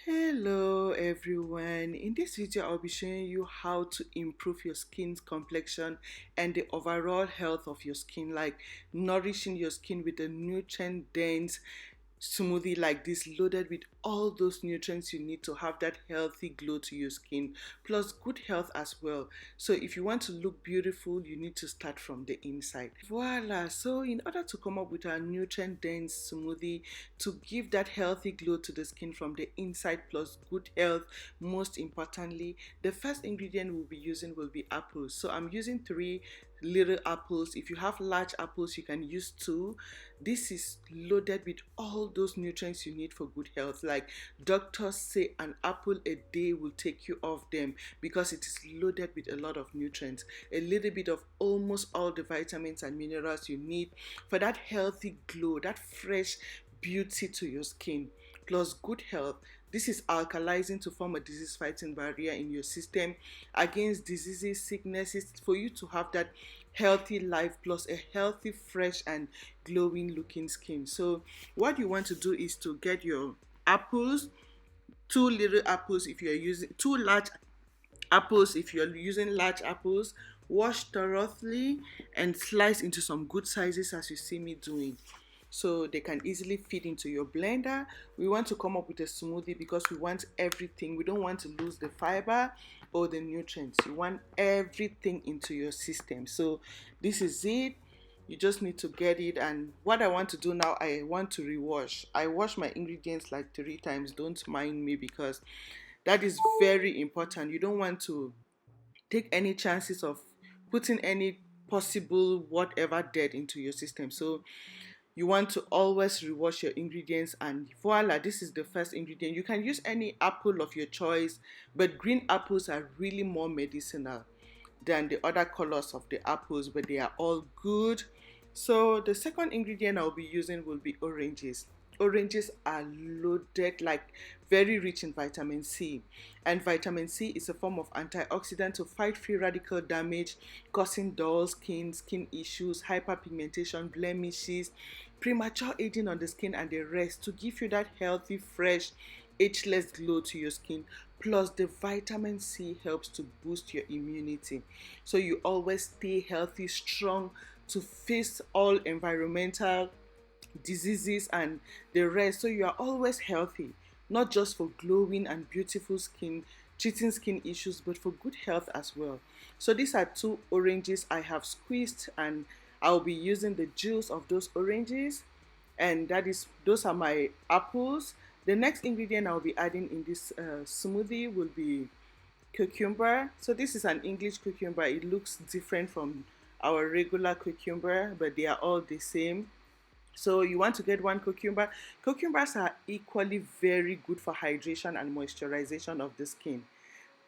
Hello everyone. In this video I'll be showing you how to improve your skin's complexion and the overall health of your skin, like nourishing your skin with a nutrient dense smoothie like this, loaded with all those nutrients you need to have that healthy glow to your skin, plus good health as well. So if you want to look beautiful, you need to start from the inside. Voila. So in order to come up with a nutrient dense smoothie to give that healthy glow to the skin from the inside, plus good health, most importantly, the first ingredient we'll be using will be apples. So I'm using three little apples. If you have large apples, you can use two. This is loaded with all those nutrients you need for good health. Like doctors say, an apple a day will take you off them because it is loaded with a lot of nutrients, a little bit of almost all the vitamins and minerals you need for that healthy glow, that fresh beauty to your skin, plus good health. This is alkalizing to form a disease fighting barrier in your system against diseases, sicknesses, for you to have that healthy life plus a healthy, fresh, and glowing looking skin. So, what you want to do is to get your apples, two little apples if you're using two large apples if you're using large apples, wash thoroughly and slice into some good sizes as you see me doing, so they can easily fit into your blender. We want to come up with a smoothie because we want everything. We don't want to lose the fiber or the nutrients. You want everything into your system. So this is it. You just need to get it. And what I want to do now, I want to rewash. I wash my ingredients like 3 times. Don't mind me because that is very important. You don't want to take any chances of putting any possible whatever dirt into your system. So you want to always rewash your ingredients, and voila, this is the first ingredient. You can use any apple of your choice, but green apples are really more medicinal than the other colors of the apples, but they are all good. So the second ingredient I'll be using will be oranges. Oranges are loaded, like very rich in vitamin C, and vitamin C is a form of antioxidant to fight free radical damage causing dull skin, skin issues, hyperpigmentation, blemishes, premature aging on the skin, and the rest, to give you that healthy, fresh, ageless glow to your skin. Plus the vitamin C helps to boost your immunity, so you always stay healthy, strong, to face all environmental diseases and the rest. So you are always healthy, not just for glowing and beautiful skin, treating skin issues, but for good health as well. So these are two oranges I have squeezed, and I'll be using the juice of those oranges, and those are my apples. The next ingredient I'll be adding in this smoothie will be cucumber. So this is an English cucumber. It looks different from our regular cucumber, but they are all the same. So you want to get one cucumber. Cucumbers are equally very good for hydration and moisturization of the skin.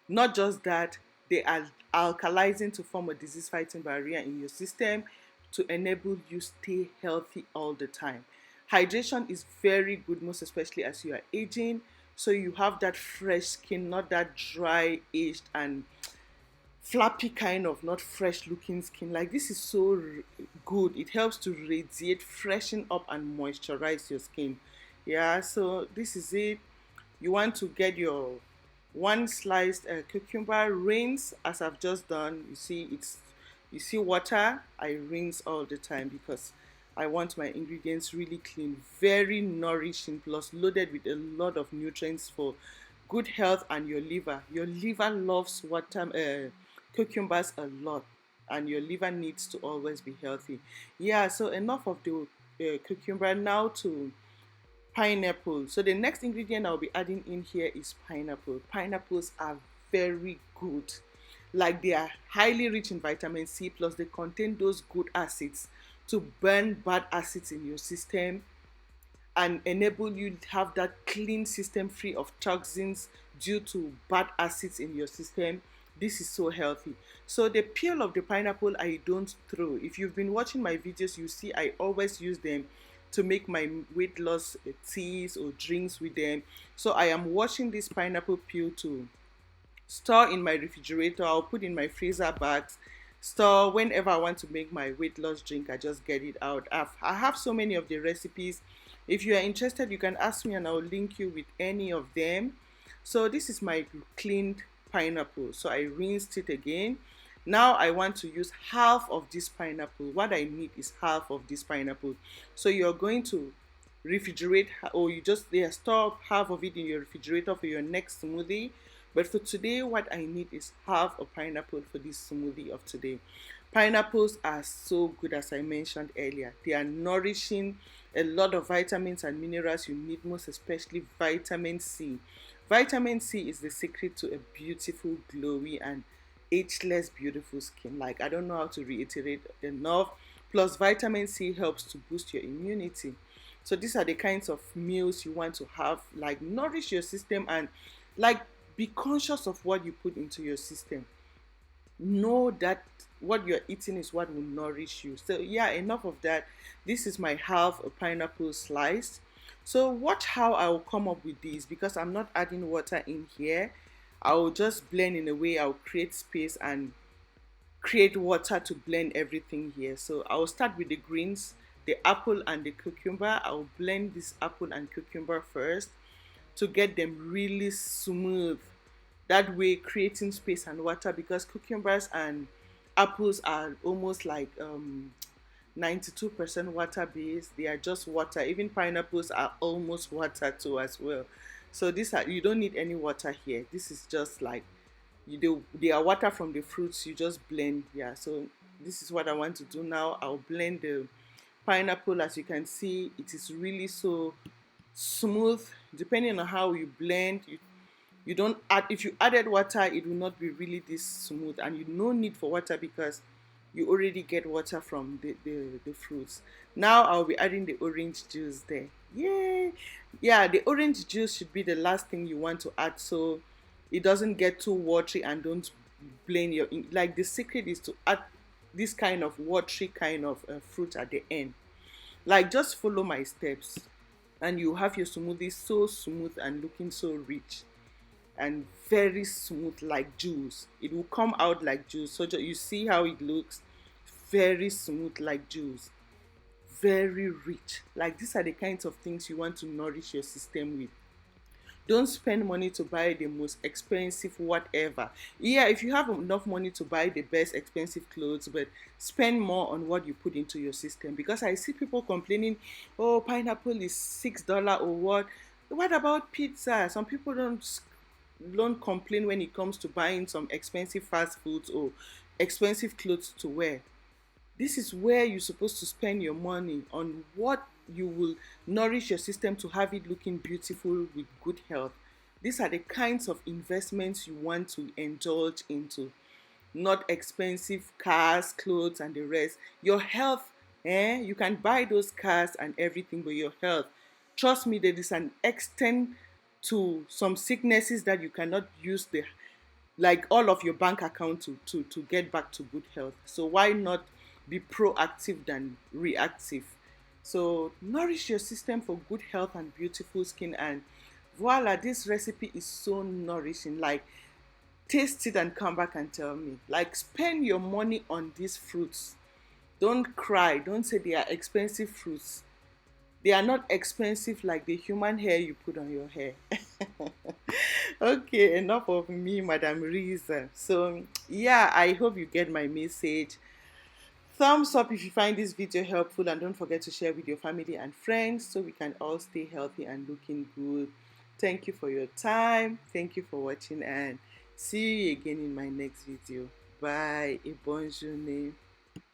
Not just that, they are alkalizing to form a disease fighting barrier in your system to enable you stay healthy all the time. Hydration is very good, most especially as you are aging. So you have that fresh skin, not that dry, aged, and flappy kind of not fresh looking skin. Like this is so good. It helps to radiate, freshen up, and moisturize your skin. Yeah, so this is it. You want to get your one sliced cucumber, rinse as I've just done. You see water, I rinse all the time because I want my ingredients really clean, very nourishing, plus loaded with a lot of nutrients for good health. And your liver loves water, cucumbers a lot, and your liver needs to always be healthy. Yeah, so enough of the cucumber. Now to pineapple. So the next ingredient I'll be adding in here is pineapple. Pineapples are very good. Like they are highly rich in vitamin C, plus they contain those good acids to burn bad acids in your system and enable you to have that clean system free of toxins due to bad acids in your system. This is so healthy. So the peel of the pineapple I don't throw. If you've been watching my videos, you see I always use them to make my weight loss teas or drinks with them. So I am washing this pineapple peel to store in my refrigerator. I'll put in my freezer bags, store whenever I want to make my weight loss drink. I just get it out. I have so many of the recipes If you are interested, you can ask me and I'll link you with any of them. So this is my cleaned pineapple. So I rinsed it again. Now I want to use half of this pineapple. What I need is half of this pineapple. So you're going to refrigerate, or you just store half of it in your refrigerator for your next smoothie. But for today, what I need is half a pineapple for this smoothie of today. Pineapples are so good, as I mentioned earlier. They are nourishing, a lot of vitamins and minerals you need, most especially vitamin C. Vitamin C is the secret to a beautiful, glowy, and ageless, beautiful skin. Like, I don't know how to reiterate enough. Plus, vitamin C helps to boost your immunity. So these are the kinds of meals you want to have, like nourish your system, and like be conscious of what you put into your system. Know that what you're eating is what will nourish you. So yeah, enough of that. This is my half a pineapple sliced. So watch how I will come up with this, because I'm not adding water in here. I will just blend in a way I'll create space and create water to blend everything here. So I'll start with the greens, the apple and the cucumber. I'll blend this apple and cucumber first to get them really smooth. That way, creating space and water, because cucumbers and apples are almost like 92% water based. They are just water. Even pineapples are almost water too as well. So these are, you don't need any water here. This is just like they are water from the fruits. You just blend. Yeah. So this is what I want to do now. I'll blend the pineapple. As you can see, it is really so smooth. Depending on how you blend, you don't add, if you added water, it will not be really this smooth, and you no need for water because you already get water from the fruits. Now I'll be adding the orange juice there. Yay! Yeah, the orange juice should be the last thing you want to add, so it doesn't get too watery and don't blend your, like, the secret is to add this kind of watery kind of fruit at the end. Like, just follow my steps and you have your smoothie so smooth and looking so rich and very smooth like juice. It will come out like juice. So you see how it looks, very smooth like juice, very rich. Like, these are the kinds of things you want to nourish your system with. Don't spend money to buy the most expensive whatever. Yeah, if you have enough money to buy the best expensive clothes, but spend more on what you put into your system. Because I see people complaining, oh, pineapple is $6 or what. What about pizza? Some people don't complain when it comes to buying some expensive fast foods or expensive clothes to wear. This is where you're supposed to spend your money, on what you will nourish your system to have it looking beautiful with good health. These are the kinds of investments you want to indulge into, not expensive cars, clothes, and the rest. Your health, you can buy those cars and everything, but your health, trust me, there is an extent to some sicknesses that you cannot use the, like, all of your bank account to get back to good health. So why not be proactive than reactive? So nourish your system for good health and beautiful skin, and voila, this recipe is so nourishing. Like, taste it and come back and tell me. Like, spend your money on these fruits. Don't cry, don't say they are expensive fruits. They are not expensive like the human hair you put on your hair. Okay, enough of me, Madam Riza. So yeah, I hope you get my message. Thumbs up if you find this video helpful, and don't forget to share with your family and friends so we can all stay healthy and looking good. Thank you for your time. Thank you for watching, and see you again in my next video. Bye. A bonjour.